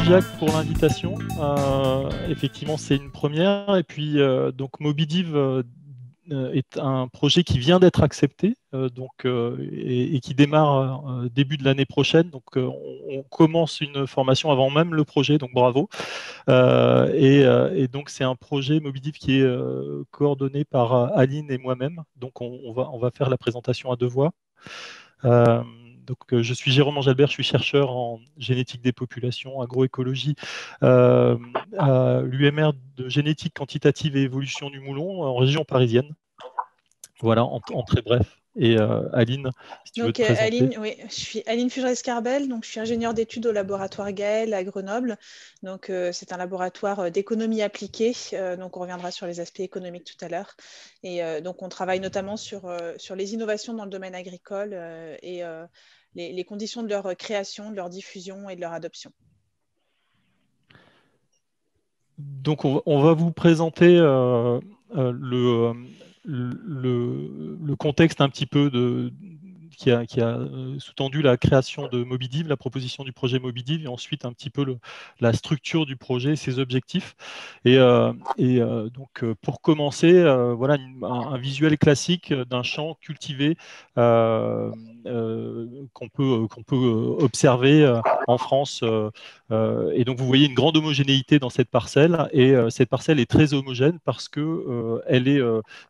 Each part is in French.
Jacques pour l'invitation. Effectivement, c'est une première. Et puis, donc Mobidiv est un projet qui vient d'être accepté et qui démarre début de l'année prochaine. Donc, on commence une formation avant même le projet, donc bravo. Et donc, c'est un projet Mobidiv qui est coordonné par Aline et moi-même. Donc, on va faire la présentation à deux voix. Euh, je suis Jérôme Angelbert, je suis chercheur en génétique des populations, agroécologie, à l'UMR de génétique quantitative et évolution du moulon en région parisienne. Voilà, en très bref. Et Aline, si tu veux te Donc, présenter. Aline, oui, je suis Aline Fugeret-Scarbel, donc je suis ingénieure d'études au laboratoire Gaël à Grenoble. Donc, c'est un laboratoire d'économie appliquée. Donc, on reviendra sur les aspects économiques tout à l'heure. Et donc, on travaille notamment sur les innovations dans le domaine agricole et les conditions de leur création, de leur diffusion et de leur adoption. Donc, on va vous présenter le contexte un petit peu qui a sous-tendu la création de Mobidiv, la proposition du projet Mobidiv, et ensuite un petit peu la structure du projet, ses objectifs. Pour commencer, voilà un visuel classique d'un champ cultivé qu'on peut observer en France. Et donc, vous voyez une grande homogénéité dans cette parcelle. Et cette parcelle est très homogène parce que elle est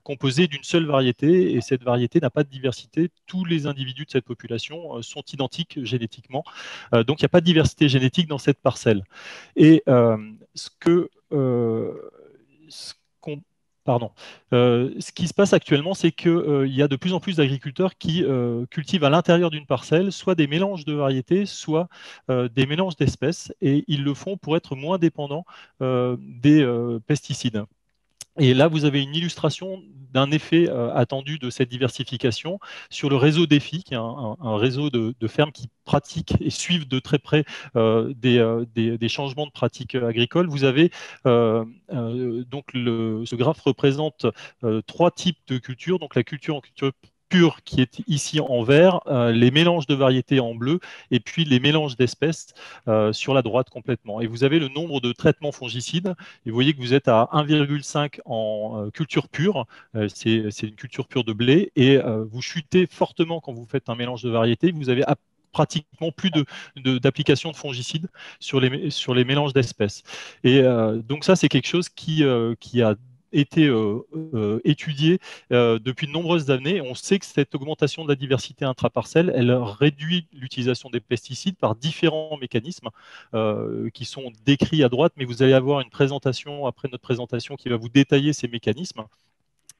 composée d'une seule variété. Et cette variété n'a pas de diversité. Tous les individus de cette population sont identiques génétiquement. Donc, il n'y a pas de diversité génétique dans cette parcelle. Et ce qu'on Pardon. Ce qui se passe actuellement, c'est qu'il y a de plus en plus d'agriculteurs qui cultivent à l'intérieur d'une parcelle soit des mélanges de variétés, soit des mélanges d'espèces, et ils le font pour être moins dépendants des pesticides. Et là, vous avez une illustration d'un effet attendu de cette diversification sur le réseau DEFI, qui est un réseau de fermes qui pratiquent et suivent de très près des changements de pratiques agricoles. Vous avez ce graphe représente trois types de cultures. Donc la culture en culture pure qui est ici en vert, les mélanges de variétés en bleu, et puis les mélanges d'espèces sur la droite complètement. Et vous avez le nombre de traitements fongicides. Et vous voyez que vous êtes à 1,5 en culture pure, c'est une culture pure de blé, et vous chutez fortement quand vous faites un mélange de variétés, vous avez pratiquement plus d'applications de fongicides sur les mélanges d'espèces. Et donc ça, c'est quelque chose qui a été étudié depuis de nombreuses années. On sait que cette augmentation de la diversité intraparcelle, elle réduit l'utilisation des pesticides par différents mécanismes qui sont décrits à droite, mais vous allez avoir une présentation après notre présentation qui va vous détailler ces mécanismes.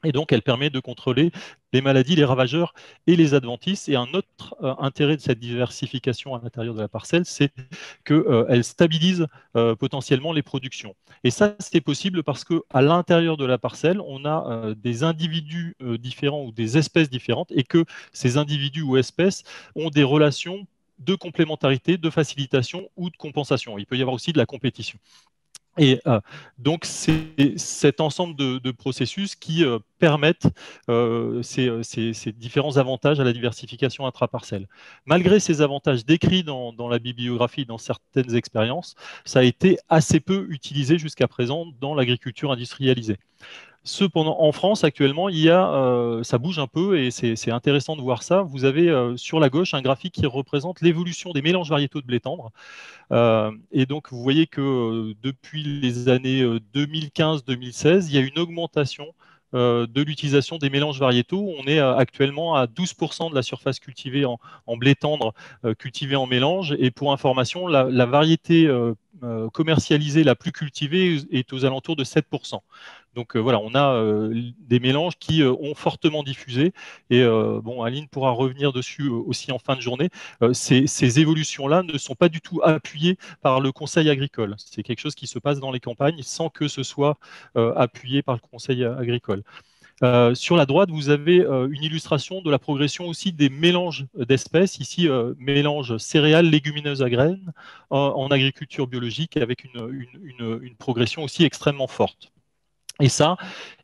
Et donc, elle permet de contrôler les maladies, les ravageurs et les adventices. Et un autre intérêt de cette diversification à l'intérieur de la parcelle, c'est qu'elle stabilise potentiellement les productions. Et ça, c'est possible parce qu'à l'intérieur de la parcelle, on a des individus différents ou des espèces différentes, et que ces individus ou espèces ont des relations de complémentarité, de facilitation ou de compensation. Il peut y avoir aussi de la compétition. Et donc, c'est cet ensemble de processus qui permettent ces différents avantages à la diversification intraparcelle. Malgré ces avantages décrits dans la bibliographie, dans certaines expériences, ça a été assez peu utilisé jusqu'à présent dans l'agriculture industrialisée. Cependant, en France, actuellement, ça bouge un peu et c'est intéressant de voir ça. Vous avez sur la gauche un graphique qui représente l'évolution des mélanges variétaux de blé tendre. Et donc, vous voyez que depuis les années 2015-2016, il y a une augmentation de l'utilisation des mélanges variétaux. On est actuellement à 12% de la surface cultivée en blé tendre cultivée en mélange. Et pour information, la variété commercialisée la plus cultivée est aux alentours de 7%. Donc voilà, on a des mélanges qui ont fortement diffusé. Et bon, Aline pourra revenir dessus aussi en fin de journée. Ces évolutions-là ne sont pas du tout appuyées par le Conseil agricole. C'est quelque chose qui se passe dans les campagnes sans que ce soit appuyé par le Conseil agricole. Sur la droite, vous avez une illustration de la progression aussi des mélanges d'espèces. Ici, mélange céréales, légumineuses à graines en agriculture biologique avec une progression aussi extrêmement forte. Et ça,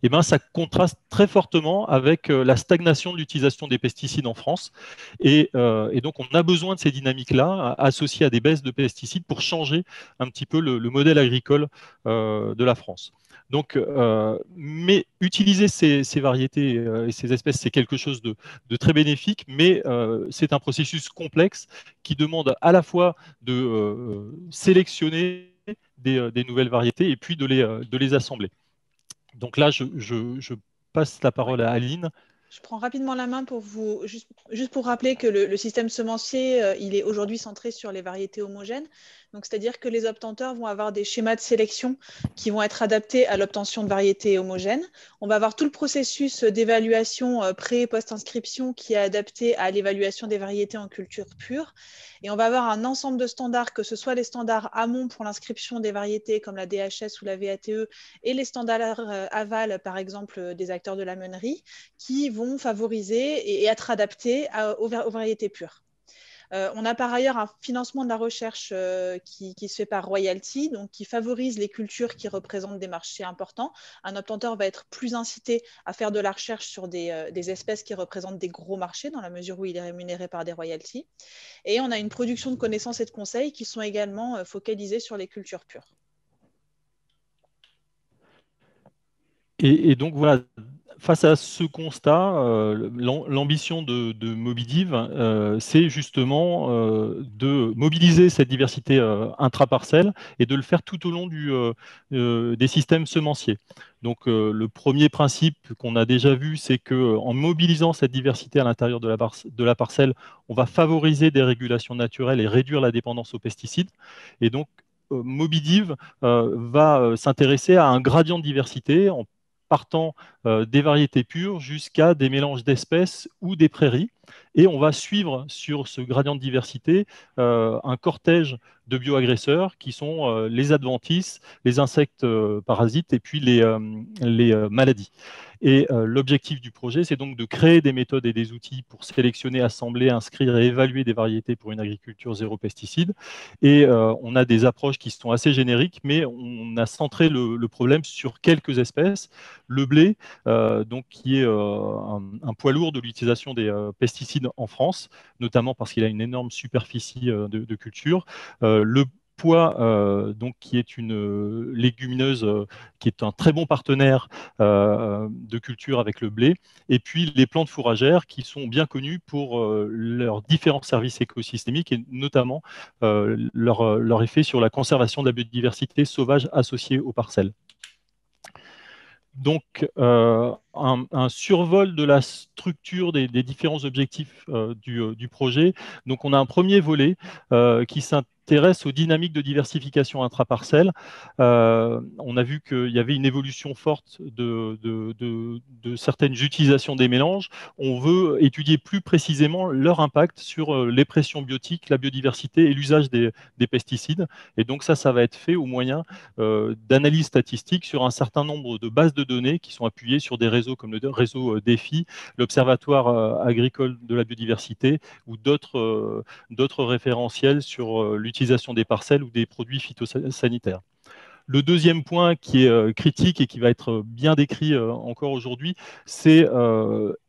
eh ben, ça contraste très fortement avec la stagnation de l'utilisation des pesticides en France. Et donc, on a besoin de ces dynamiques-là associées à des baisses de pesticides pour changer un petit peu le modèle agricole de la France. Donc, mais utiliser ces variétés et ces espèces, c'est quelque chose de très bénéfique, mais c'est un processus complexe qui demande à la fois de sélectionner des nouvelles variétés et puis de les assembler. Donc là, je passe la Ouais. parole à Aline. Je prends rapidement la main pour vous, juste pour rappeler que le système semencier, il est aujourd'hui centré sur les variétés homogènes. Donc, c'est-à-dire que les obtenteurs vont avoir des schémas de sélection qui vont être adaptés à l'obtention de variétés homogènes. On va avoir tout le processus d'évaluation pré- et post-inscription qui est adapté à l'évaluation des variétés en culture pure. Et on va avoir un ensemble de standards, que ce soit les standards amont pour l'inscription des variétés comme la DHS ou la VATE et les standards aval, par exemple, des acteurs de la meunerie, qui vont favoriser et être adaptés aux variétés pures. On a par ailleurs un financement de la recherche qui se fait par royalty, donc qui favorise les cultures qui représentent des marchés importants. Un obtenteur va être plus incité à faire de la recherche sur des espèces qui représentent des gros marchés, dans la mesure où il est rémunéré par des royalties. Et on a une production de connaissances et de conseils qui sont également focalisés sur les cultures pures. Et donc voilà, face à ce constat, l'ambition de Mobidiv, c'est justement de mobiliser cette diversité intraparcelle et de le faire tout au long des systèmes semenciers. Donc le premier principe qu'on a déjà vu, c'est qu'en mobilisant cette diversité à l'intérieur de la parcelle, on va favoriser des régulations naturelles et réduire la dépendance aux pesticides. Et donc Mobidiv va s'intéresser à un gradient de diversité en partant des variétés pures jusqu'à des mélanges d'espèces ou des prairies. Et on va suivre sur ce gradient de diversité un cortège de bioagresseurs qui sont les adventices, les insectes parasites et puis les maladies. Et l'objectif du projet, c'est donc de créer des méthodes et des outils pour sélectionner, assembler, inscrire et évaluer des variétés pour une agriculture zéro pesticide. Et on a des approches qui sont assez génériques, mais on a centré le problème sur quelques espèces. Le blé, donc, qui est un poids lourd de l'utilisation des pesticides en France, notamment parce qu'il a une énorme superficie de culture. Le pois, donc, qui est une légumineuse qui est un très bon partenaire de culture avec le blé, et puis les plantes fourragères qui sont bien connues pour leurs différents services écosystémiques et notamment leur effet sur la conservation de la biodiversité sauvage associée aux parcelles. Donc, un survol de la structure des différents objectifs du projet. Donc, on a un premier volet qui s'intéresse aux dynamiques de diversification intraparcelle. On a vu qu'il y avait une évolution forte de certaines utilisations des mélanges. On veut étudier plus précisément leur impact sur les pressions biotiques, la biodiversité et l'usage des pesticides. Et donc, ça va être fait au moyen d'analyse statistique sur un certain nombre de bases de données qui sont appuyées sur des réseaux comme le réseau DEFI, l'Observatoire agricole de la biodiversité ou d'autres référentiels sur l'utilisation des parcelles ou des produits phytosanitaires. Le deuxième point qui est critique et qui va être bien décrit encore aujourd'hui, c'est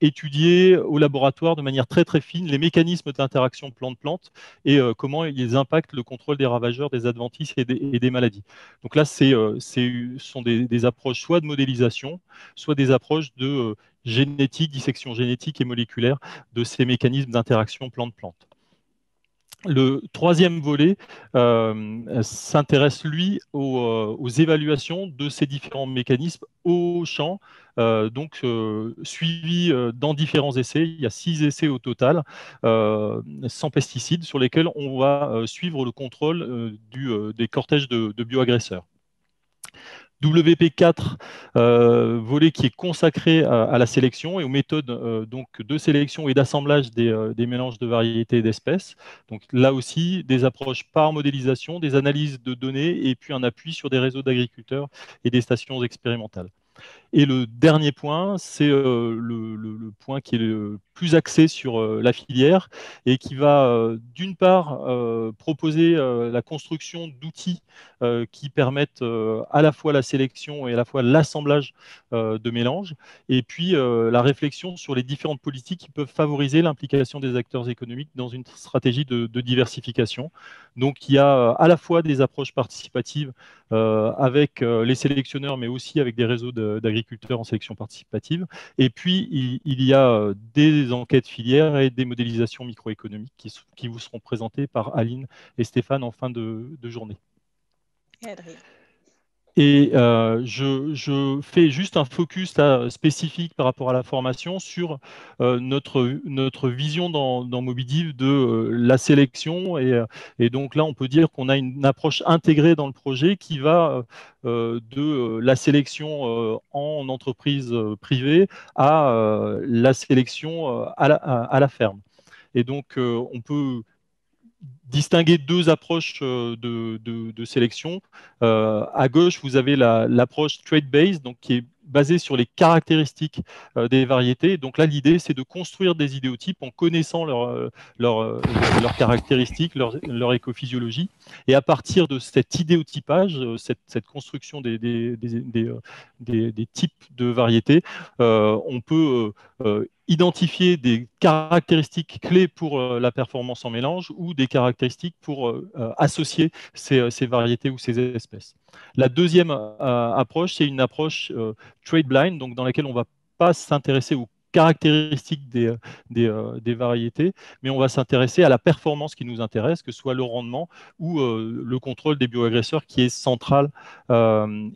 étudier au laboratoire de manière très très fine les mécanismes d'interaction plante-plante et comment ils impactent le contrôle des ravageurs, des adventices et des maladies. Donc là, ce sont des approches soit de modélisation, soit des approches de génétique, dissection génétique et moléculaire de ces mécanismes d'interaction plante-plante. Le troisième volet s'intéresse, lui, aux évaluations de ces différents mécanismes au champ, suivis dans différents essais. Il y a 6 essais au total, sans pesticides, sur lesquels on va suivre le contrôle des cortèges de bioagresseurs. WP4, volet qui est consacré à la sélection et aux méthodes donc de sélection et d'assemblage des mélanges de variétés et d'espèces. Donc là aussi, des approches par modélisation, des analyses de données et puis un appui sur des réseaux d'agriculteurs et des stations expérimentales. Et le dernier point, c'est le point qui est le plus axé sur la filière et qui va d'une part proposer la construction d'outils qui permettent à la fois la sélection et à la fois l'assemblage de mélanges, et puis la réflexion sur les différentes politiques qui peuvent favoriser l'implication des acteurs économiques dans une stratégie de diversification. Donc il y a à la fois des approches participatives avec les sélectionneurs, mais aussi avec des réseaux d'agriculteurs en sélection participative. Et puis, il y a des enquêtes filières et des modélisations microéconomiques qui vous seront présentées par Aline et Stéphane en fin de journée. Et Adrien. Et je fais juste un focus là, spécifique par rapport à la formation sur notre vision dans Mobidiv de la sélection. Et donc là, on peut dire qu'on a une approche intégrée dans le projet qui va de la sélection en entreprise privée à la sélection à la ferme. Et donc, on peut distinguer deux approches de sélection. À gauche, vous avez l'approche trait-based, donc qui est basée sur les caractéristiques des variétés. Donc là, l'idée, c'est de construire des idéotypes en connaissant leurs caractéristiques, leur écophysiologie. Et à partir de cet idéotypage, cette construction des types de variétés, on peut identifier des caractéristiques clés pour la performance en mélange ou des caractéristiques pour associer ces variétés ou ces espèces. La deuxième approche, c'est une approche trade blind, donc dans laquelle on ne va pas s'intéresser aux caractéristiques des variétés, mais on va s'intéresser à la performance qui nous intéresse, que ce soit le rendement ou le contrôle des bioagresseurs qui est central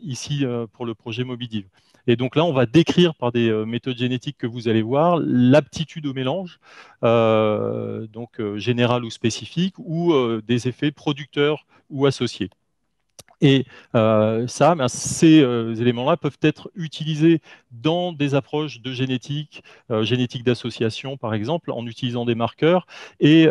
ici pour le projet Mobidiv. Et donc là, on va décrire par des méthodes génétiques que vous allez voir l'aptitude au mélange, donc général ou spécifique, ou des effets producteurs ou associés. Et ça, ben, ces éléments-là peuvent être utilisés dans des approches de génétique, génétique d'association par exemple, en utilisant des marqueurs. Et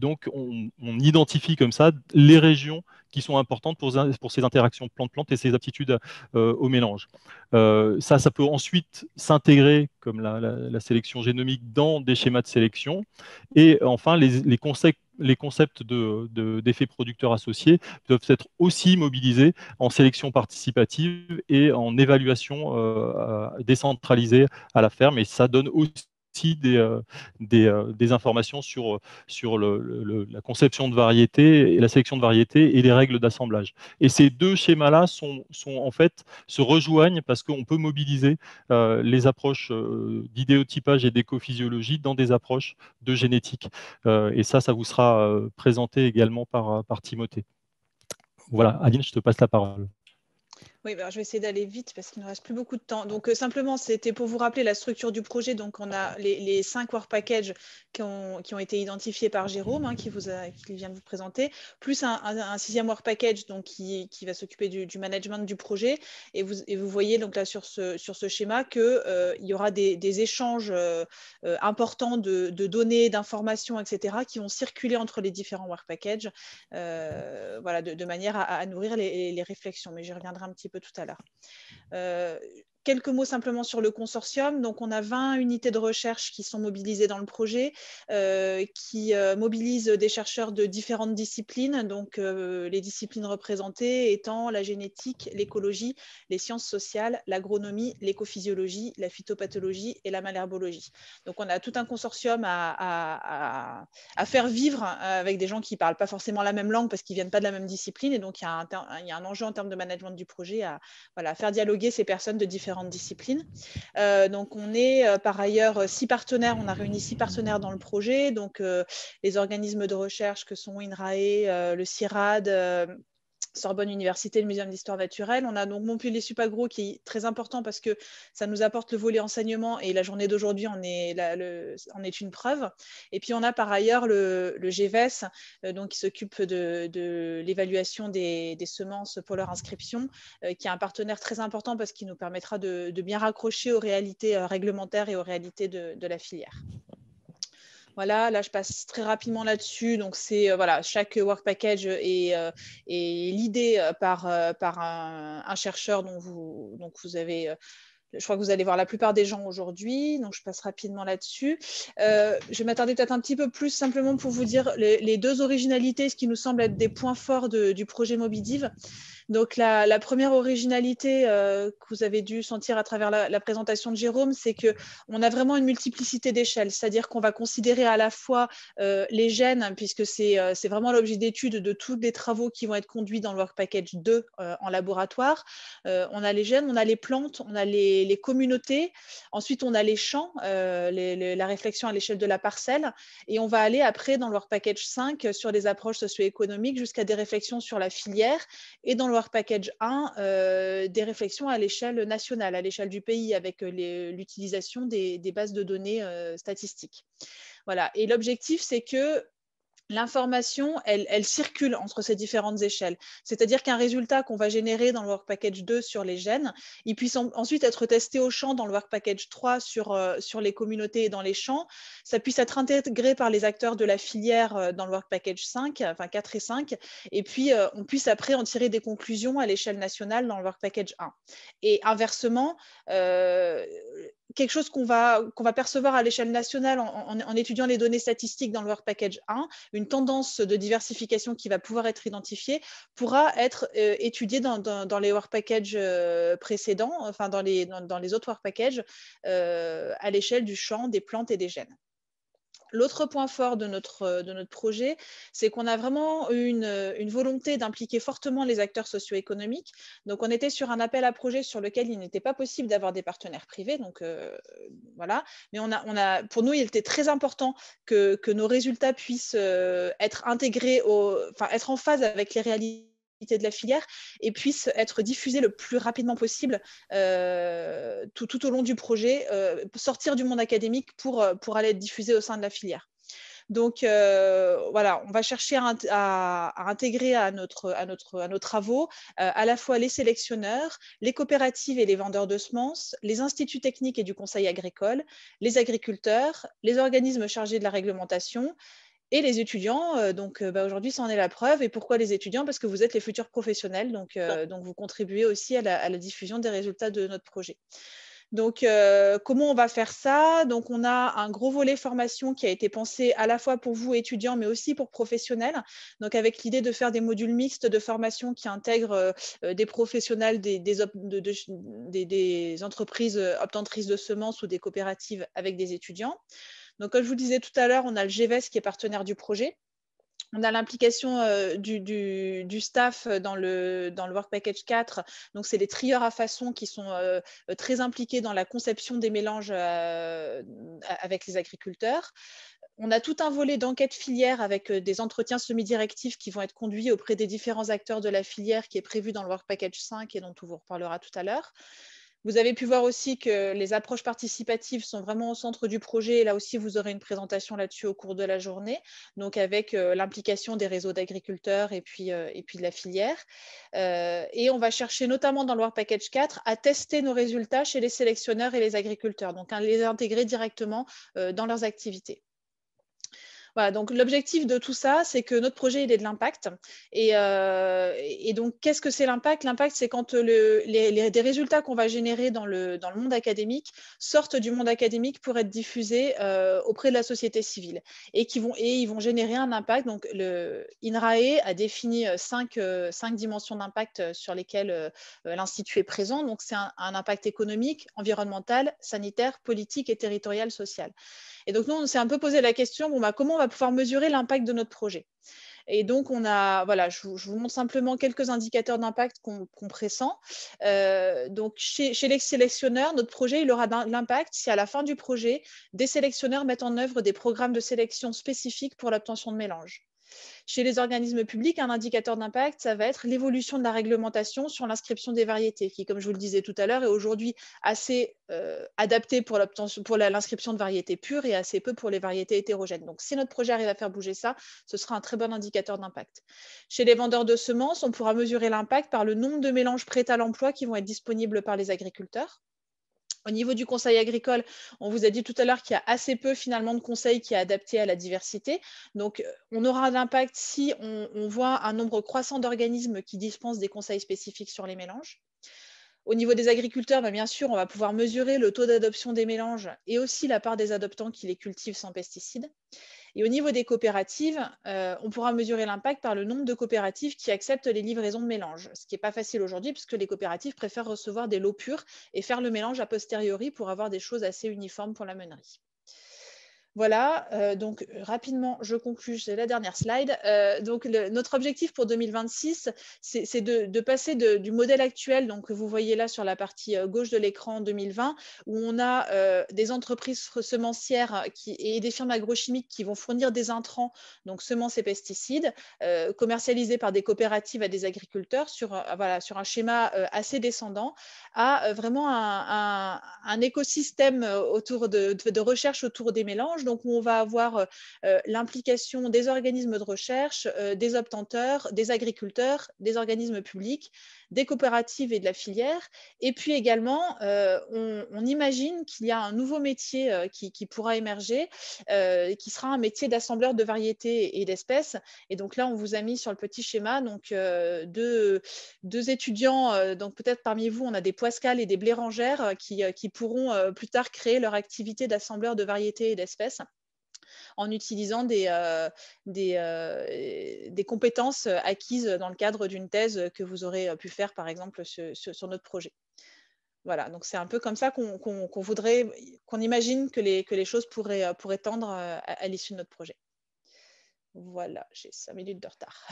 donc, on identifie comme ça les régions qui sont importantes pour ces interactions plante-plante et ces aptitudes au mélange. Ça peut ensuite s'intégrer, comme la sélection génomique, dans des schémas de sélection. Et enfin, les concepts d'effets producteurs associés peuvent être aussi mobilisés en sélection participative et en évaluation décentralisée à la ferme. Et ça donne aussi des informations sur la conception de variétés et la sélection de variétés et les règles d'assemblage. Et ces deux schémas-là en fait, se rejoignent parce qu'on peut mobiliser les approches d'idéotypage et d'écophysiologie dans des approches de génétique. Et ça vous sera présenté également par Timothée. Voilà, Aline, je te passe la parole. Oui, bah, je vais essayer d'aller vite parce qu'il ne nous reste plus beaucoup de temps. Donc, simplement, c'était pour vous rappeler la structure du projet. Donc, on a les 5 work packages qui ont été identifiés par Jérôme, hein, qui vient de vous présenter, plus un 6e work package donc, qui va s'occuper du management du projet. Et vous voyez donc là sur ce schéma qu'il y aura des échanges importants de données, d'informations, etc., qui vont circuler entre les différents work packages voilà, de manière à nourrir les réflexions. Mais j'y reviendrai un petit peu tout à l'heure. Quelques mots simplement sur le consortium. Donc, on a 20 unités de recherche qui sont mobilisées dans le projet, qui mobilisent des chercheurs de différentes disciplines. Donc, les disciplines représentées étant la génétique, l'écologie, les sciences sociales, l'agronomie, l'écophysiologie, la phytopathologie et la malherbologie. Donc, on a tout un consortium à faire vivre avec des gens qui ne parlent pas forcément la même langue parce qu'ils ne viennent pas de la même discipline. Et donc, il y a un enjeu en termes de management du projet à faire dialoguer ces personnes de différentes disciplines. Donc, on est par ailleurs 6 partenaires. On a réuni 6 partenaires dans le projet. Donc, les organismes de recherche que sont INRAE, le CIRAD, Sorbonne Université, le Muséum d'Histoire naturelle. On a donc Montpellier Supagro qui est très important parce que ça nous apporte le volet enseignement et la journée d'aujourd'hui en est une preuve. Et puis on a par ailleurs le GVES donc, qui s'occupe de l'évaluation des semences pour leur inscription, qui est un partenaire très important parce qu'il nous permettra de bien raccrocher aux réalités réglementaires et aux réalités de la filière. Voilà, là, je passe très rapidement là-dessus. Donc, c'est voilà, chaque work package est l'idée par un chercheur dont vous avez je crois que vous allez voir la plupart des gens aujourd'hui, donc je passe rapidement là-dessus. Je vais m'attarder peut-être un petit peu plus simplement pour vous dire les deux originalités, ce qui nous semble être des points forts du projet Mobidiv. Donc la première originalité que vous avez dû sentir à travers la présentation de Jérôme, c'est qu'on a vraiment une multiplicité d'échelles, c'est-à-dire qu'on va considérer à la fois les gènes, puisque c'est vraiment l'objet d'étude de tous les travaux qui vont être conduits dans le Work Package 2 en laboratoire. On a les gènes, on a les plantes, on a les communautés, ensuite on a les champs, la réflexion à l'échelle de la parcelle, et on va aller après dans le Work Package 5 sur des approches socio-économiques jusqu'à des réflexions sur la filière, et dans le Work Package 1, des réflexions à l'échelle nationale, à l'échelle du pays, avec l'utilisation des bases de données statistiques. Voilà. Et l'objectif, c'est que l'information, elle circule entre ces différentes échelles. C'est-à-dire qu'un résultat qu'on va générer dans le Work Package 2 sur les gènes, il puisse ensuite être testé au champ dans le Work Package 3 sur les communautés et dans les champs. Ça puisse être intégré par les acteurs de la filière dans le Work Package 5, enfin 4 et 5, et puis on puisse après en tirer des conclusions à l'échelle nationale dans le Work Package 1. Et inversement, quelque chose qu'on va percevoir à l'échelle nationale en étudiant les données statistiques dans le Work Package 1, une tendance de diversification qui va pouvoir être identifiée, pourra être étudiée dans les Work Packages précédents, enfin dans les autres Work Packages, à l'échelle du champ, des plantes et des gènes. L'autre point fort de notre projet, c'est qu'on a vraiment une volonté d'impliquer fortement les acteurs socio-économiques. Donc, on était sur un appel à projet sur lequel il n'était pas possible d'avoir des partenaires privés. Donc, voilà. Mais pour nous, il était très important que nos résultats puissent être intégrés, être en phase avec les réalités de la filière et puissent être diffusés le plus rapidement possible tout au long du projet, sortir du monde académique pour aller être diffusés au sein de la filière. Donc voilà, on va chercher à intégrer à nos travaux à la fois les sélectionneurs, les coopératives et les vendeurs de semences, les instituts techniques et du conseil agricole, les agriculteurs, les organismes chargés de la réglementation, et les étudiants. Donc aujourd'hui, ça en est la preuve. Et pourquoi les étudiants? Parce que vous êtes les futurs professionnels, donc vous contribuez aussi à la diffusion des résultats de notre projet. Donc, comment on va faire ça? Donc, on a un gros volet formation qui a été pensé à la fois pour vous, étudiants, mais aussi pour professionnels. Donc, avec l'idée de faire des modules mixtes de formation qui intègrent des professionnels des entreprises obtentrices de semences ou des coopératives avec des étudiants. Donc, comme je vous disais tout à l'heure, on a le GVES qui est partenaire du projet. On a l'implication du staff dans le Work Package 4. Donc, c'est les trieurs à façon qui sont très impliqués dans la conception des mélanges avec les agriculteurs. On a tout un volet d'enquête filière avec des entretiens semi-directifs qui vont être conduits auprès des différents acteurs de la filière qui est prévu dans le Work Package 5 et dont on vous reparlera tout à l'heure. Vous avez pu voir aussi que les approches participatives sont vraiment au centre du projet. Et là aussi, vous aurez une présentation là-dessus au cours de la journée, donc avec l'implication des réseaux d'agriculteurs et puis de la filière. Et on va chercher notamment dans le Work Package 4 à tester nos résultats chez les sélectionneurs et les agriculteurs, donc à les intégrer directement dans leurs activités. Voilà, donc l'objectif de tout ça, c'est que notre projet il ait de l'impact. Et donc, qu'est-ce que c'est l'impact? L'impact, c'est quand des résultats qu'on va générer dans le monde académique sortent du monde académique pour être diffusés auprès de la société civile et ils vont générer un impact. Donc, le INRAE a défini cinq dimensions d'impact sur lesquelles l'Institut est présent. Donc, c'est un impact économique, environnemental, sanitaire, politique et territorial, social. Et donc, nous, on s'est un peu posé la question, comment on va pouvoir mesurer l'impact de notre projet? Et donc, voilà, je vous montre simplement quelques indicateurs d'impact qu'on pressent. Donc, chez les sélectionneurs, notre projet, il aura de l'impact si à la fin du projet, des sélectionneurs mettent en œuvre des programmes de sélection spécifiques pour l'obtention de mélanges. Chez les organismes publics, un indicateur d'impact, ça va être l'évolution de la réglementation sur l'inscription des variétés, qui, comme je vous le disais tout à l'heure, est aujourd'hui assez adaptée pour l'inscription de variétés pures et assez peu pour les variétés hétérogènes. Donc, si notre projet arrive à faire bouger ça, ce sera un très bon indicateur d'impact. Chez les vendeurs de semences, on pourra mesurer l'impact par le nombre de mélanges prêts à l'emploi qui vont être disponibles par les agriculteurs. Au niveau du conseil agricole, on vous a dit tout à l'heure qu'il y a assez peu finalement de conseils qui est adapté à la diversité. Donc, on aura un impact si on voit un nombre croissant d'organismes qui dispensent des conseils spécifiques sur les mélanges. Au niveau des agriculteurs, bien sûr, on va pouvoir mesurer le taux d'adoption des mélanges et aussi la part des adoptants qui les cultivent sans pesticides. Et au niveau des coopératives, on pourra mesurer l'impact par le nombre de coopératives qui acceptent les livraisons de mélange, ce qui n'est pas facile aujourd'hui puisque les coopératives préfèrent recevoir des lots purs et faire le mélange a posteriori pour avoir des choses assez uniformes pour la meunerie. Voilà, donc rapidement, je conclus, c'est la dernière slide. Donc notre objectif pour 2026, c'est de passer du modèle actuel, donc que vous voyez là sur la partie gauche de l'écran 2020, où on a des entreprises semencières et des firmes agrochimiques qui vont fournir des intrants, donc semences et pesticides, commercialisés par des coopératives à des agriculteurs sur un schéma assez descendant, à vraiment un écosystème autour de recherche autour des mélanges. Donc, où on va avoir l'implication des organismes de recherche, des obtenteurs, des agriculteurs, des organismes publics, des coopératives et de la filière. Et puis également, on imagine qu'il y a un nouveau métier qui pourra émerger, qui sera un métier d'assembleur de variétés et d'espèces. Et donc là, on vous a mis sur le petit schéma donc, deux étudiants, donc peut-être parmi vous, on a des Poiscales et des Blérangères qui pourront plus tard créer leur activité d'assembleur de variétés et d'espèces en utilisant des compétences acquises dans le cadre d'une thèse que vous aurez pu faire, par exemple, sur notre projet. Voilà, donc c'est un peu comme ça qu'on imagine que les choses pourraient tendre à l'issue de notre projet. Voilà, j'ai 5 minutes de retard.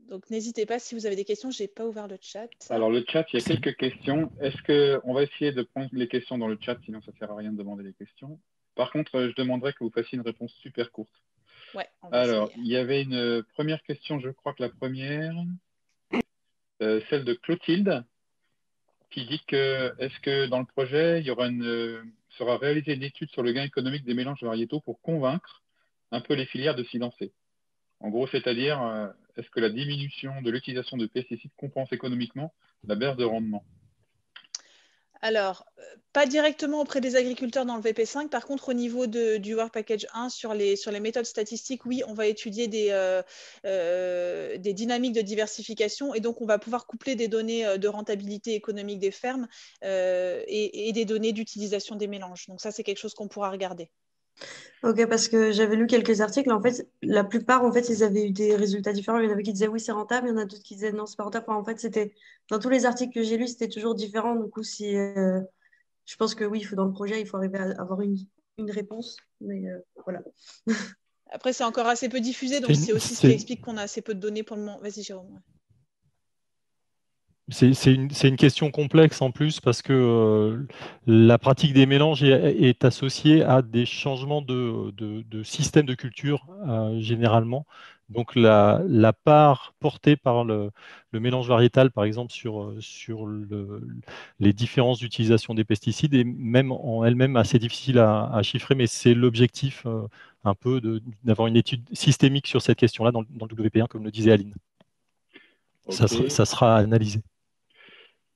Donc n'hésitez pas si vous avez des questions, je n'ai pas ouvert le chat. Alors le chat, il y a quelques questions. On va essayer de prendre les questions dans le chat, sinon ça ne sert à rien de demander des questions. Par contre, je demanderais que vous fassiez une réponse super courte. Ouais, on va Alors, essayer. il y avait une première question, je crois que la première, celle de Clotilde, qui dit que est-ce que dans le projet, il y aura sera réalisée une étude sur le gain économique des mélanges variétaux pour convaincre un peu les filières de s'y lancer. En gros, c'est-à-dire, est-ce que la diminution de l'utilisation de pesticides compense économiquement la baisse de rendement? Alors, pas directement auprès des agriculteurs dans le VP5. Par contre, au niveau du Work Package 1, sur les méthodes statistiques, oui, on va étudier des dynamiques de diversification. Et donc, on va pouvoir coupler des données de rentabilité économique des fermes et des données d'utilisation des mélanges. Donc, ça, c'est quelque chose qu'on pourra regarder. Ok, parce que j'avais lu quelques articles. En fait, la plupart, en fait, ils avaient eu des résultats différents. Il y en avait qui disaient oui, c'est rentable. Il y en a d'autres qui disaient non, c'est pas rentable. Enfin, en fait, c'était dans tous les articles que j'ai lus, c'était toujours différent. Du coup, si je pense que oui, il faut dans le projet, il faut arriver à avoir une réponse. Mais voilà. Après, c'est encore assez peu diffusé, donc c'est aussi ce qui explique qu'on a assez peu de données pour le moment. Vas-y, Jérôme. C'est une question complexe en plus parce que la pratique des mélanges est associée à des changements de système de culture généralement. Donc la part portée par le mélange variétal, par exemple, sur les différences d'utilisation des pesticides est même en elle-même assez difficile à chiffrer, mais c'est l'objectif un peu d'avoir une étude systémique sur cette question-là dans le WP1, comme le disait Aline. Okay. Ça sera analysé.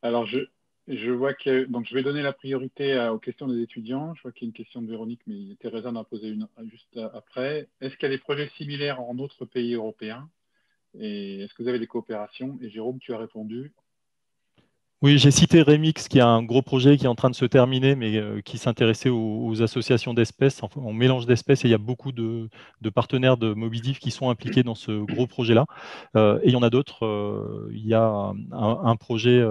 Alors, je vois que donc je vais donner la priorité aux questions des étudiants. Je vois qu'il y a une question de Véronique, mais Teresa en a posé une juste après. Est-ce qu'il y a des projets similaires en d'autres pays européens? Et est-ce que vous avez des coopérations? Et Jérôme, tu as répondu. Oui, j'ai cité Remix, qui a un gros projet qui est en train de se terminer, mais qui s'intéressait aux associations d'espèces, enfin, au mélange d'espèces, et il y a beaucoup de partenaires de Mobidif qui sont impliqués dans ce gros projet-là. Et il y en a d'autres. Il y a un projet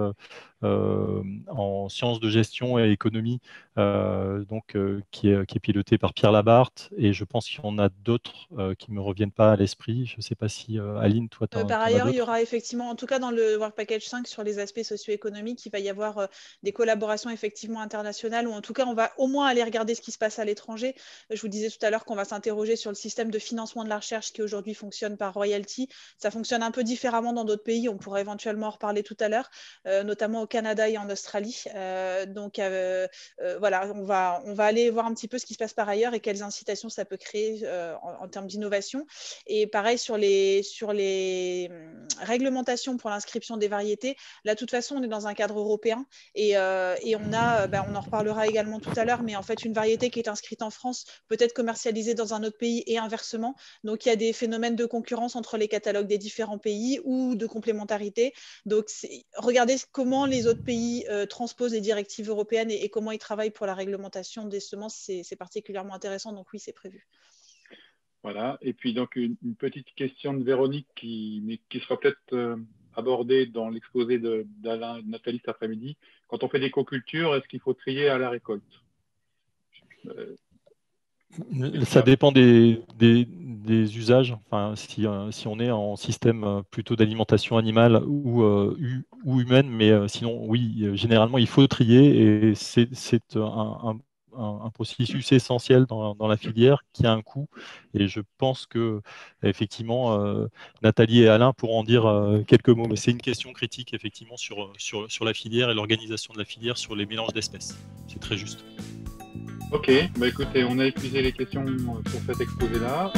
en sciences de gestion et économie, qui est piloté par Pierre Labarthe, et je pense qu'il y en a d'autres qui ne me reviennent pas à l'esprit. Je ne sais pas si, Aline, toi, tu en Par as ailleurs, il y d'autres. aura effectivement, en tout cas dans le Work Package 5 sur les aspects socio-économiques, il va y avoir des collaborations effectivement internationales, ou en tout cas, on va au moins aller regarder ce qui se passe à l'étranger. Je vous disais tout à l'heure qu'on va s'interroger sur le système de financement de la recherche qui aujourd'hui fonctionne par royalty. Ça fonctionne un peu différemment dans d'autres pays, on pourra éventuellement en reparler tout à l'heure, notamment au Canada et en Australie. Voilà, voilà, on va aller voir un petit peu ce qui se passe par ailleurs et quelles incitations ça peut créer en termes d'innovation. Et pareil, sur les réglementations pour l'inscription des variétés, là, de toute façon, on est dans un cadre européen et on en reparlera également tout à l'heure, mais en fait, une variété qui est inscrite en France peut être commercialisée dans un autre pays et inversement. Donc, il y a des phénomènes de concurrence entre les catalogues des différents pays ou de complémentarité. Donc, regardez comment les autres pays transposent les directives européennes et comment ils travaillent pour la réglementation des semences, c'est particulièrement intéressant. Donc, oui, c'est prévu. Voilà. Et puis, donc, une petite question de Véronique qui sera peut-être abordée dans l'exposé d'Alain et de Nathalie cet après-midi. Quand on fait des cocultures, est-ce qu'il faut trier à la récolte? Ça dépend des usages. Enfin, si on est en système plutôt d'alimentation animale ou humaine, mais sinon, oui, généralement, il faut trier et c'est un processus essentiel dans la filière qui a un coût. Et je pense que, effectivement, Nathalie et Alain pourront en dire quelques mots. Mais c'est une question critique, effectivement, sur la filière et l'organisation de la filière sur les mélanges d'espèces. C'est très juste. Ok, bah écoutez, on a épuisé les questions sur cet exposé-là.